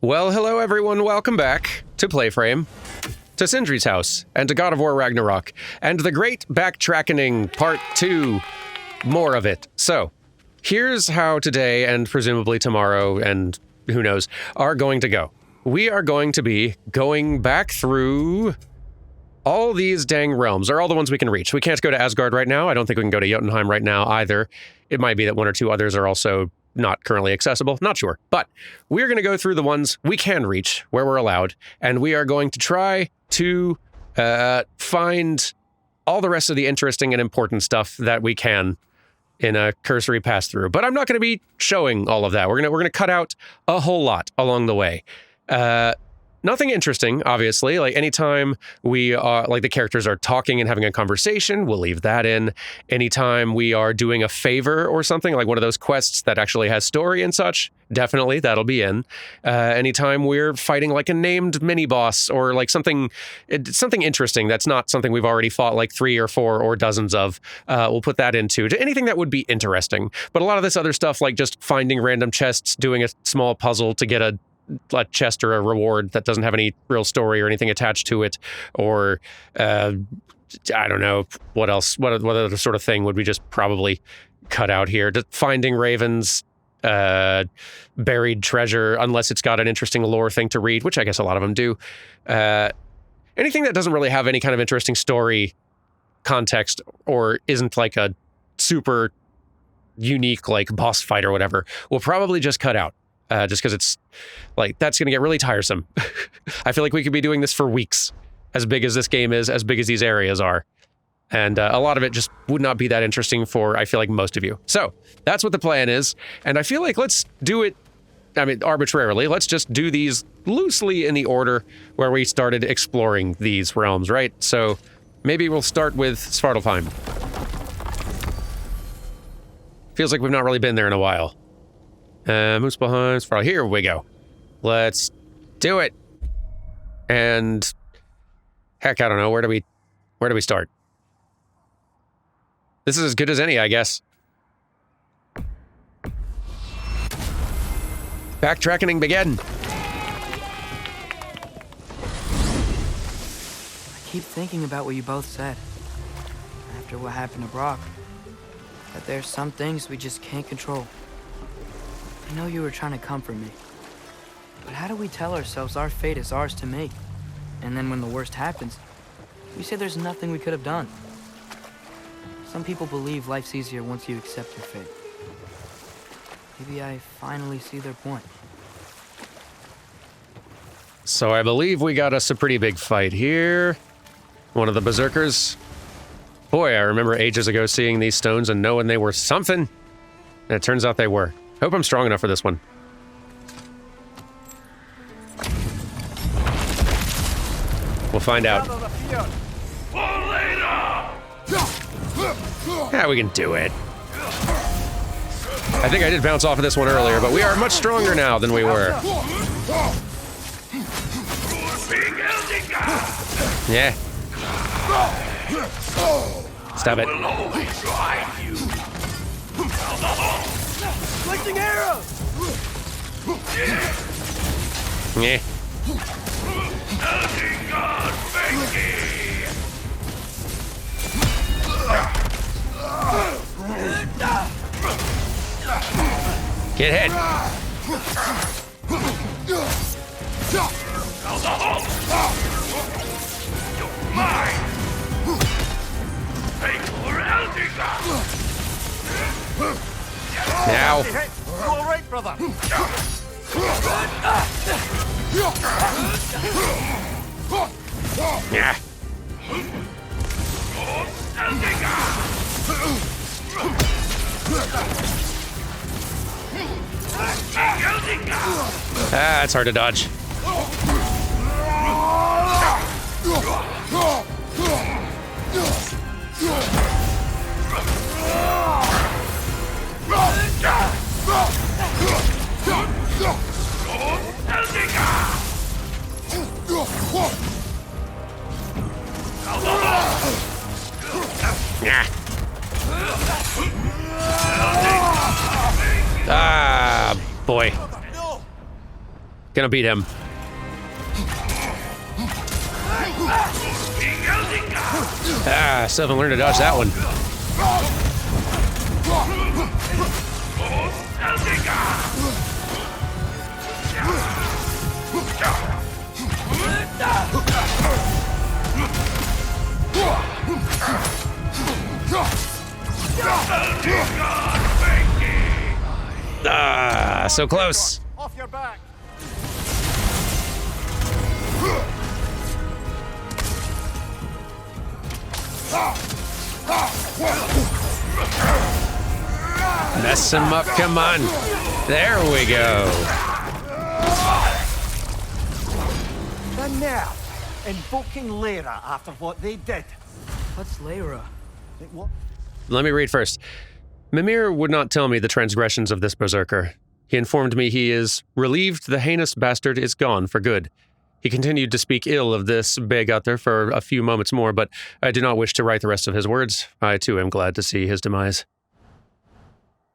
Well, hello everyone, welcome back to PlayFrame, to Sindri's house, and to God of War Ragnarok, and the great backtrackening Part 2, more of it. So, here's how today, and presumably tomorrow, and who knows, are going to go. We are going to be going back through all these dang realms, or all the ones we can reach. We can't go to Asgard right now. I don't think we can go to Jotunheim right now either. It might be that one or two others are also not currently accessible, not sure. But we're going to go through the ones we can reach, where we're allowed, and we are going to try to find all the rest of the interesting and important stuff that we can in a cursory pass-through. But I'm not going to be showing all of that. We're going to cut out a whole lot along the way. Nothing interesting, obviously. Like anytime we are, like the characters are talking and having a conversation, we'll leave that in. Anytime we are doing a favor or something, like one of those quests that actually has story and such, definitely that'll be in. Anytime we're fighting like a named mini-boss or like something interesting that's not something we've already fought like 3 or 4 or dozens of, we'll put that into anything that would be interesting. But a lot of this other stuff, like just finding random chests, doing a small puzzle to get a chest or a reward that doesn't have any real story or anything attached to it, or I don't know what else, what other sort of thing would we just probably cut out here? Just finding Raven's buried treasure, unless it's got an interesting lore thing to read, which I guess a lot of them do. Anything that doesn't really have any kind of interesting story context or isn't like a super unique like boss fight or whatever, we'll probably just cut out. Just because it's like, that's going to get really tiresome. I feel like we could be doing this for weeks, as big as this game is, as big as these areas are. And a lot of it just would not be that interesting for, I feel like, most of you. So that's what the plan is. And I feel like let's do it, I mean, arbitrarily. Let's just do these loosely in the order where we started exploring these realms, right? So maybe we'll start with Svartalfheim. Feels like we've not really been there in a while. Muspelheim, Freij. Here we go. Let's do it. And heck, I don't know. Where do we start? This is as good as any, I guess. Backtrackening begin. I keep thinking about what you both said after what happened to Brock. That there's some things we just can't control. I know you were trying to comfort me, but how do we tell ourselves our fate is ours to make? And then when the worst happens, we say there's nothing we could have done. Some people believe life's easier once you accept your fate. Maybe I finally see their point. So I believe we got us a pretty big fight here. One of the berserkers. Boy, I remember ages ago seeing these stones and knowing they were something. And it turns out they were. Hope I'm strong enough for this one. We'll find out. Yeah, we can do it. I think I did bounce off of this one earlier, but we are much stronger now than we were. Yeah. Stop it. Flexing arrows! Yeah. Get hit. Now. You all right, brother? Yeah. Ah, it's hard to dodge. Yeah. Ah, boy. Gonna beat him. Ah, still haven't learned to dodge that one. Ah, so close. Off your back. Mess him up, come on. There we go. The nerve. Invoking Lyra after what they did. What's Lyra? What? Let me read first. Mimir would not tell me the transgressions of this berserker. He informed me he is relieved the heinous bastard is gone for good. He continued to speak ill of this Begatter for a few moments more, but I do not wish to write the rest of his words. I too am glad to see his demise.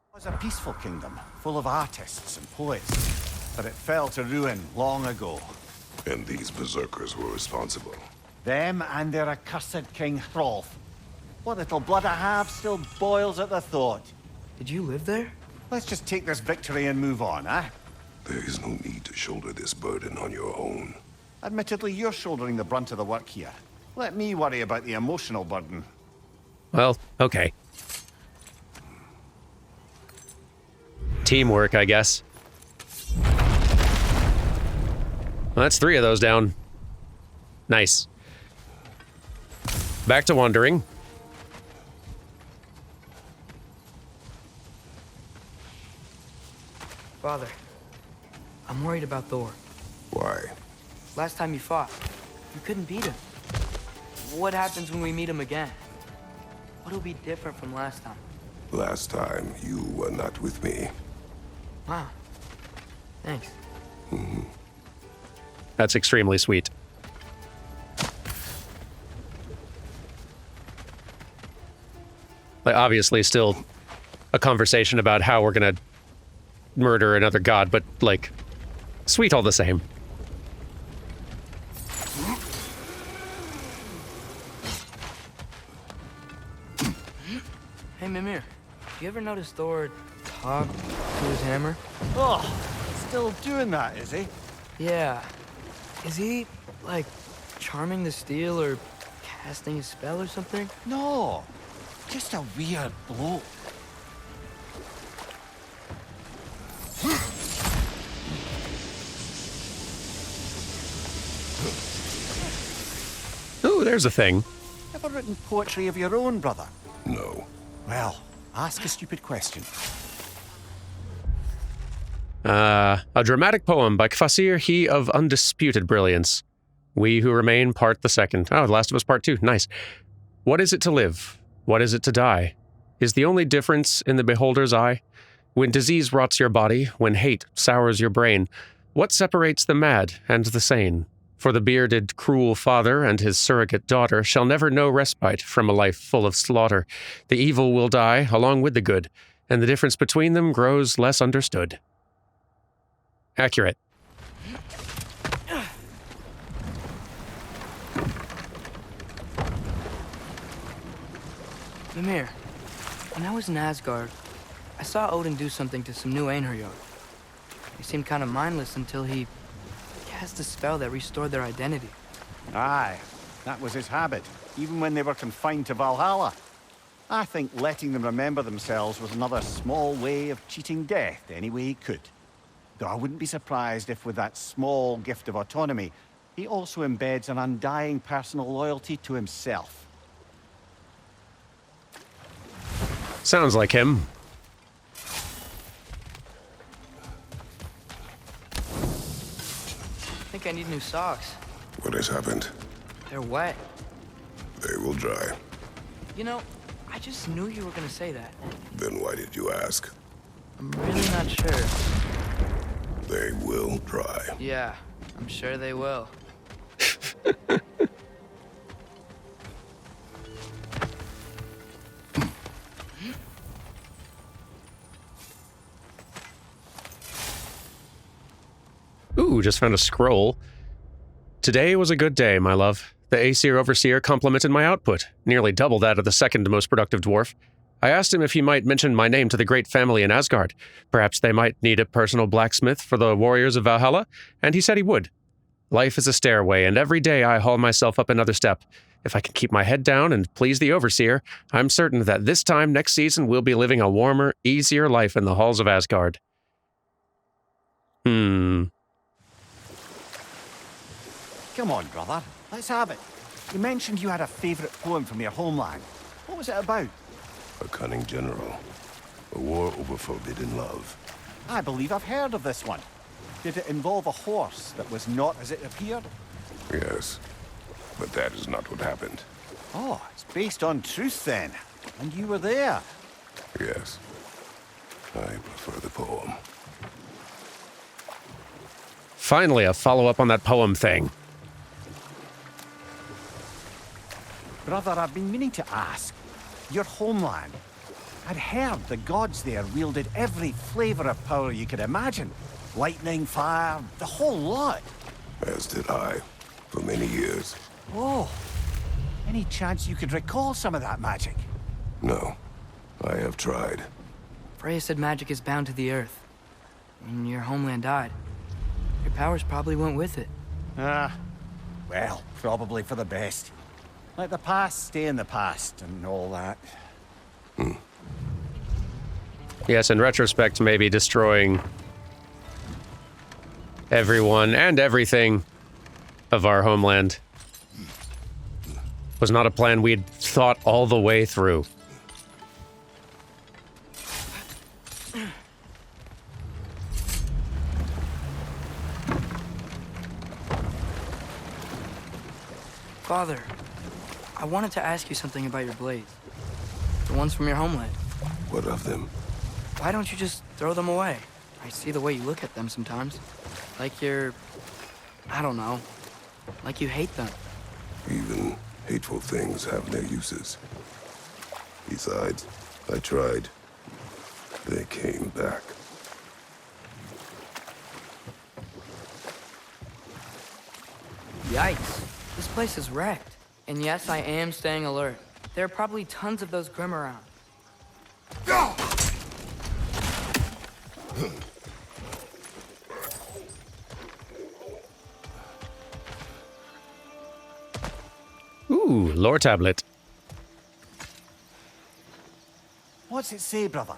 It was a peaceful kingdom, full of artists and poets, but it fell to ruin long ago. And these berserkers were responsible. Them and their accursed King Hrolf. What little blood I have still boils at the thought. Did you live there? Let's just take this victory and move on, eh? There is no need to shoulder this burden on your own. Admittedly, you're shouldering the brunt of the work here. Let me worry about the emotional burden. Well, okay. Teamwork, I guess. Well, that's 3 of those down. Nice. Back to wandering. Father, I'm worried about Thor. Why? Last time you fought, you couldn't beat him. What happens when we meet him again? What'll be different from last time? Last time, you were not with me. Wow. Thanks. That's extremely sweet. Like, obviously, still a conversation about how we're gonna murder another god, but, like, sweet all the same. Hey, Mimir, do you ever notice Thor talk to his hammer? Oh, still doing that, is he? Yeah. Is he, like, charming the steel or casting a spell or something? No, just a weird bloke. Ooh, there's a thing. Ever written poetry of your own, brother? No. Well, ask a stupid question. A dramatic poem by Kvasir, he of undisputed brilliance. We who remain, part the second. Oh, The Last of Us Part 2. Nice. What is it to live? What is it to die? Is the only difference in the beholder's eye? When disease rots your body, when hate sours your brain, what separates the mad and the sane? For the bearded, cruel father and his surrogate daughter shall never know respite from a life full of slaughter. The evil will die along with the good, and the difference between them grows less understood. Accurate. Mimir, when I was in Asgard, I saw Odin do something to some new Einherjar. They seemed kind of mindless until he cast a spell that restored their identity. Aye, that was his habit, even when they were confined to Valhalla. I think letting them remember themselves was another small way of cheating death any way he could. Though I wouldn't be surprised if with that small gift of autonomy, he also embeds an undying personal loyalty to himself. Sounds like him. I think I need new socks. What has happened? They're wet. They will dry. You know, I just knew you were gonna say that. Then why did you ask? I'm really not sure. They will dry. Yeah, I'm sure they will. Ooh, just found a scroll. Today was a good day, my love. The Aesir Overseer complimented my output, nearly double that of the second most productive dwarf. I asked him if he might mention my name to the great family in Asgard. Perhaps they might need a personal blacksmith for the warriors of Valhalla, and he said he would. Life is a stairway, and every day I haul myself up another step. If I can keep my head down and please the Overseer, I'm certain that this time next season we'll be living a warmer, easier life in the halls of Asgard. Come on, brother. Let's have it. You mentioned you had a favorite poem from your homeland. What was it about? A cunning general. A war over forbidden love. I believe I've heard of this one. Did it involve a horse that was not as it appeared? Yes, but that is not what happened. Oh, it's based on truth then. And you were there. Yes, I prefer the poem. Finally, a follow-up on that poem thing. Brother, I've been meaning to ask. Your homeland. I'd heard the gods there wielded every flavor of power you could imagine. Lightning, fire, the whole lot. As did I, for many years. Oh, any chance you could recall some of that magic? No, I have tried. Freya said magic is bound to the earth. When your homeland died, your powers probably went with it. Well, probably for the best. Let the past stay in the past and all that. Yes, in retrospect, maybe destroying everyone and everything of our homeland was not a plan we'd thought all the way through. Father, I wanted to ask you something about your blades. The ones from your homeland. What of them? Why don't you just throw them away? I see the way you look at them sometimes. Like you're... I don't know. Like you hate them. Even hateful things have their uses. Besides, I tried. They came back. Yikes. This place is wrecked. And yes, I am staying alert. There are probably tons of those Grim around. Ooh, lore tablet. What's it say, brother?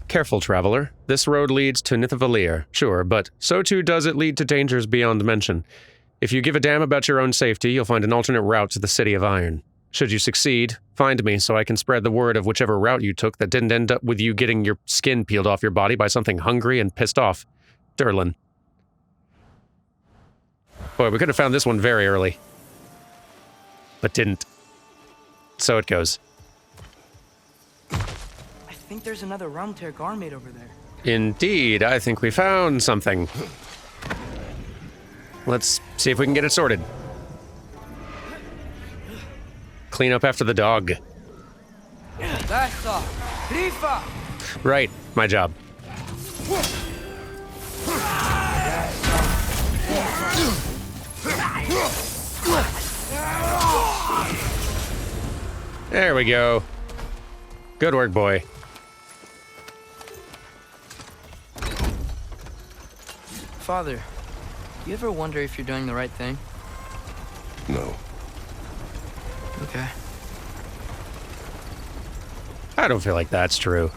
Careful, traveler. This road leads to Nithavalir, sure, but so too does it lead to dangers beyond mention. If you give a damn about your own safety, you'll find an alternate route to the City of Iron. Should you succeed, find me so I can spread the word of whichever route you took that didn't end up with you getting your skin peeled off your body by something hungry and pissed off. Durlin. Boy, we could have found this one very early. But didn't. So it goes. I think there's another realm tear garment over there. Indeed, I think we found something. Let's see if we can get it sorted. Clean up after the dog. That's all. Rifa! Right, my job. There we go. Good work, boy. Father, do you ever wonder if you're doing the right thing? No. Okay. I don't feel like that's true.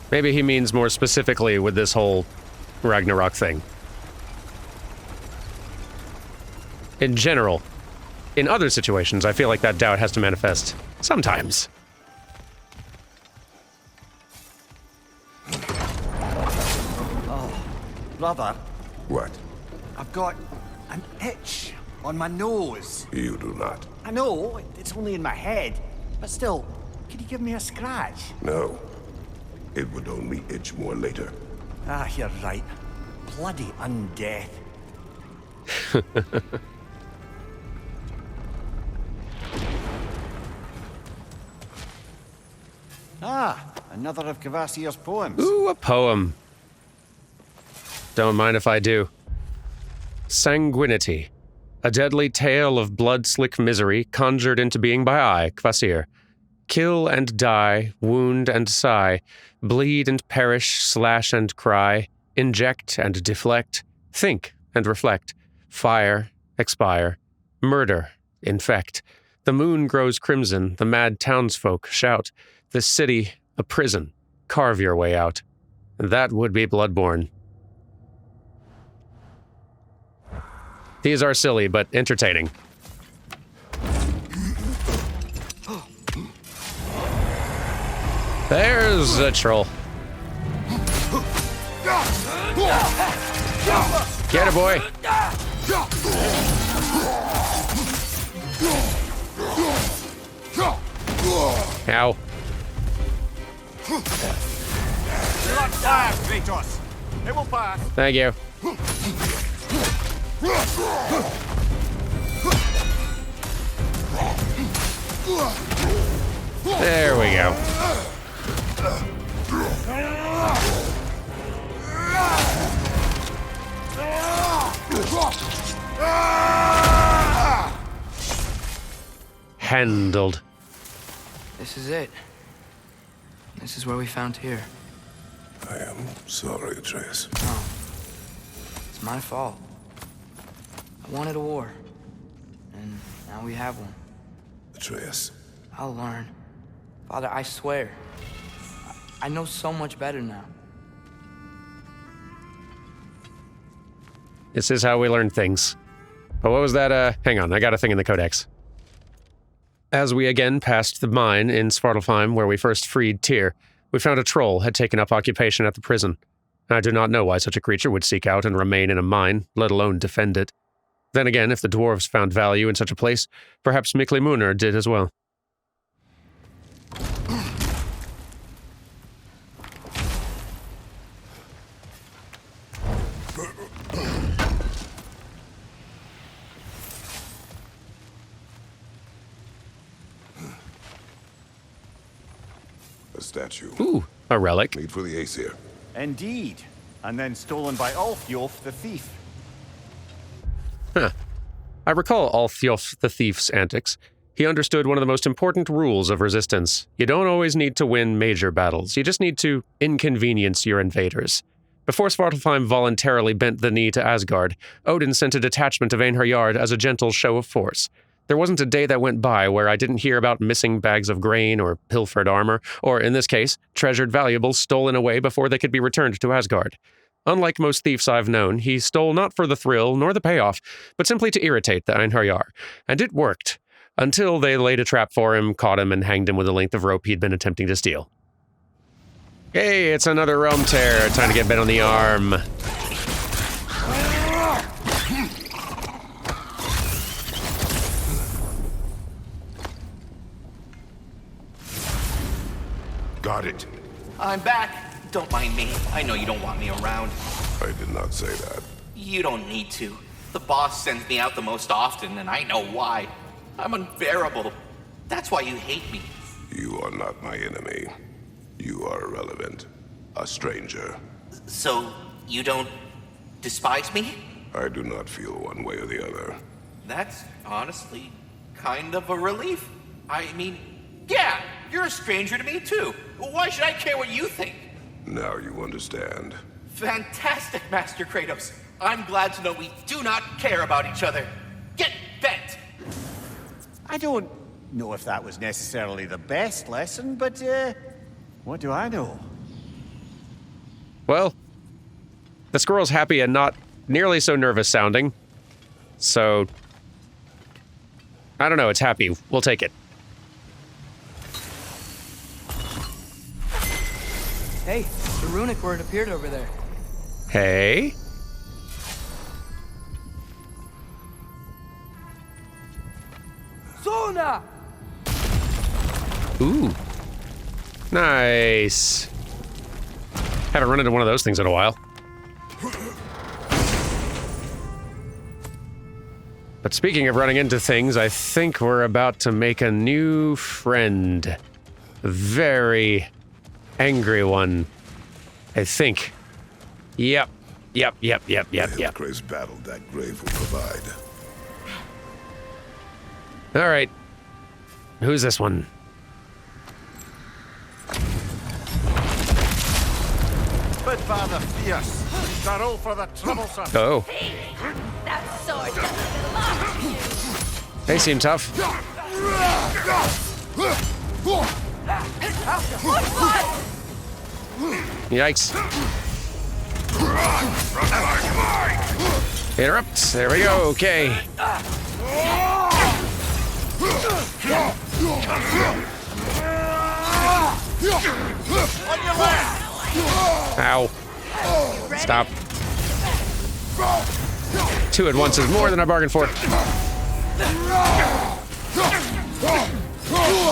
Maybe he means more specifically with this whole Ragnarok thing. In general. In other situations, I feel like that doubt has to manifest. Sometimes. Brother, What? I've got an itch on my nose. You do not. I know, it's only in my head. But still, can you give me a scratch? No. It would only itch more later. Ah, you're right. Bloody undeath. Ah, another of Kvasir's poems. Ooh, a poem. Don't mind if I do. Sanguinity. A deadly tale of blood-slick misery conjured into being by I, Kvasir. Kill and die, wound and sigh, bleed and perish, slash and cry, inject and deflect, think and reflect, fire, expire, murder, infect. The moon grows crimson, the mad townsfolk shout, the city, a prison, carve your way out. That would be Bloodborne. These are silly, but entertaining. There's a troll. Get it, boy. Ow. Do not fire, Kratos. It will pass. Thank you. There we go. Handled. This is it. This is where we found Tyr. I am sorry, Atreus. No. It's my fault. I wanted a war. And now we have one. Atreus. I'll learn. Father, I swear. I know so much better now. This is how we learn things. But what was that, hang on, I got a thing in the codex. As we again passed the mine in Svartalfheim where we first freed Tyr, we found a troll had taken up occupation at the prison. I do not know why such a creature would seek out and remain in a mine, let alone defend it. Then again, if the dwarves found value in such a place, perhaps Mikli Munir did as well. A statue. Ooh, a relic. Made for the Aesir. Indeed. And then stolen by Ulfjolf the thief. Huh. I recall Ulfjolf the thief's antics. He understood one of the most important rules of resistance. You don't always need to win major battles. You just need to inconvenience your invaders. Before Svartalfheim voluntarily bent the knee to Asgard, Odin sent a detachment of Einherjar as a gentle show of force. There wasn't a day that went by where I didn't hear about missing bags of grain or pilfered armor, or in this case, treasured valuables stolen away before they could be returned to Asgard. Unlike most thieves I've known, he stole not for the thrill nor the payoff, but simply to irritate the Einherjar. And it worked, until they laid a trap for him, caught him, and hanged him with a length of rope he'd been attempting to steal. Hey, it's another realm tear. Time to get bit on the arm. Got it. I'm back. Don't mind me. I know you don't want me around. I did not say that. You don't need to. The boss sends me out the most often, and I know why. I'm unbearable. That's why you hate me. You are not my enemy. You are irrelevant. A stranger. So, you don't despise me? I do not feel one way or the other. That's honestly kind of a relief. I mean, yeah, you're a stranger to me too. Why should I care what you think? Now you understand. Fantastic, Master Kratos. I'm glad to know we do not care about each other. Get bent! I don't know if that was necessarily the best lesson, but, what do I know? Well, the squirrel's happy and not nearly so nervous sounding. So, I don't know, it's happy. We'll take it. Hey, the runic word appeared over there. Hey? Sona! Ooh. Nice. Haven't run into one of those things in a while. But speaking of running into things, I think we're about to make a new friend. Very angry one. I think. Yep. The Grace battle that grave will provide. All right. Who's this one? Spitfire the fierce. Darrell for the troublesome. Oh, That sword doesn't belong to you. they seem tough. Yikes. Interrupt. There we go. Okay. Ow. Stop. 2 at once is more than I bargained for.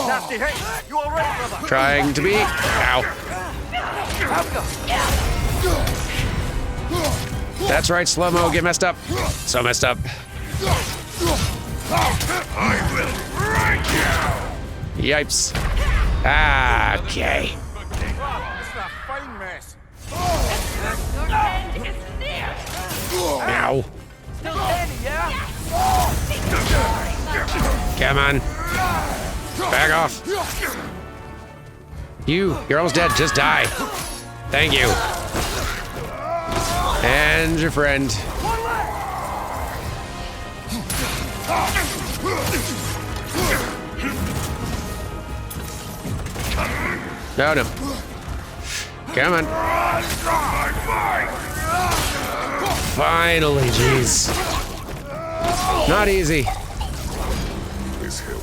Nasty hit. You all right, brother? Trying to be. Ow. That's right, slow-mo. Get messed up. So messed up. I will break you! Yipes. Ah, okay. This is a fine mess. Your end is near. Ow. Still standing, yeah? Come on. Back off. You're almost dead. Just die. Thank you. And your friend. No. Come on. Finally, jeez. Not easy. This hilt.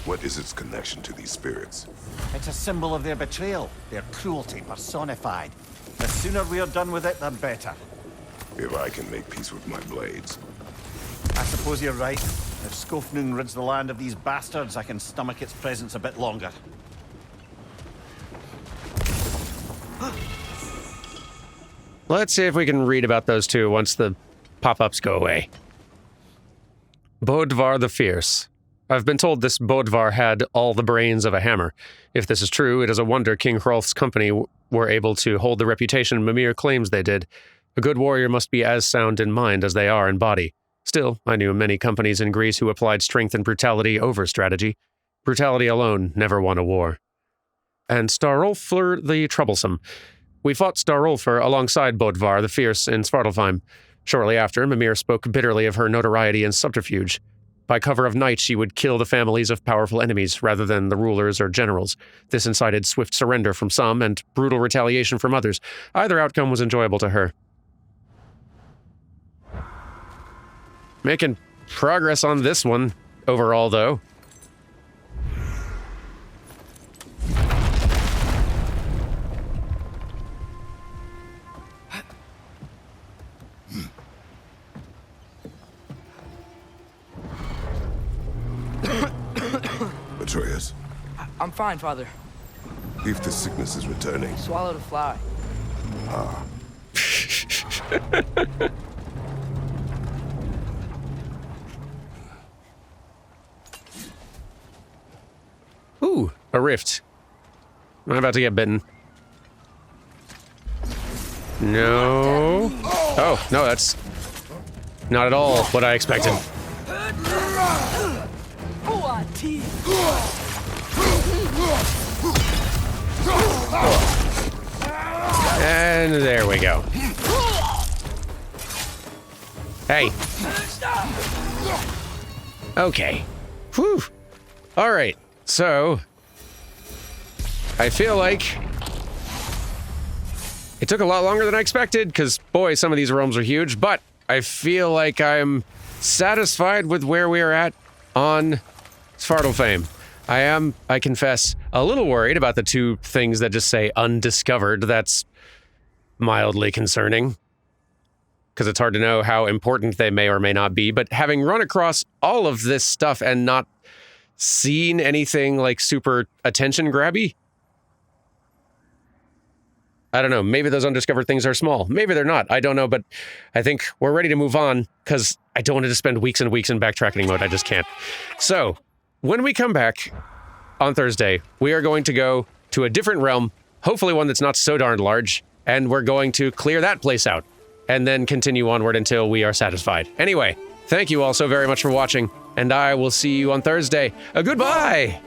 What is its connection to these spirits? It's a symbol of their betrayal, their cruelty personified. The sooner we're done with it, the better. If I can make peace with my blades. I suppose you're right. If Skofnung rids the land of these bastards, I can stomach its presence a bit longer. Let's see if we can read about those two once the pop-ups go away. Bodvar the Fierce. I've been told this Bodvar had all the brains of a hammer. If this is true, it is a wonder King Hrolf's company were able to hold the reputation Mimir claims they did. A good warrior must be as sound in mind as they are in body. Still, I knew many companies in Greece who applied strength and brutality over strategy. Brutality alone never won a war. And Starolfr the Troublesome. We fought Starolfr alongside Bodvar the Fierce in Svartalfheim. Shortly after, Mimir spoke bitterly of her notoriety and subterfuge. By cover of night, she would kill the families of powerful enemies rather than the rulers or generals. This incited swift surrender from some and brutal retaliation from others. Either outcome was enjoyable to her. Making progress on this one overall, though. Atreus, I'm fine, Father. if the sickness is returning, Swallowed a fly. Ooh, a rift. I'm about to get bitten. No. Oh, no, that's not at all what I expected. And there we go. Hey. Okay. Whew. All right. So, I feel like it took a lot longer than I expected, because, boy, some of these realms are huge, but I feel like I'm satisfied with where we are at on Svartalfheim. I am, I confess, a little worried about the two things that just say undiscovered. That's mildly concerning, because it's hard to know how important they may or may not be, but having run across all of this stuff and not seen anything like super attention grabby, I don't know, maybe those undiscovered things are small. Maybe they're not. I don't know, but I think we're ready to move on, because I don't want to spend weeks and weeks in backtracking mode. I just can't. So, when we come back on Thursday, we are going to go to a different realm hopefully one that's not so darn large, and we're going to clear that place out, and then continue onward until we are satisfied. Anyway, thank you all so very much for watching, and I will see you on Thursday. Goodbye!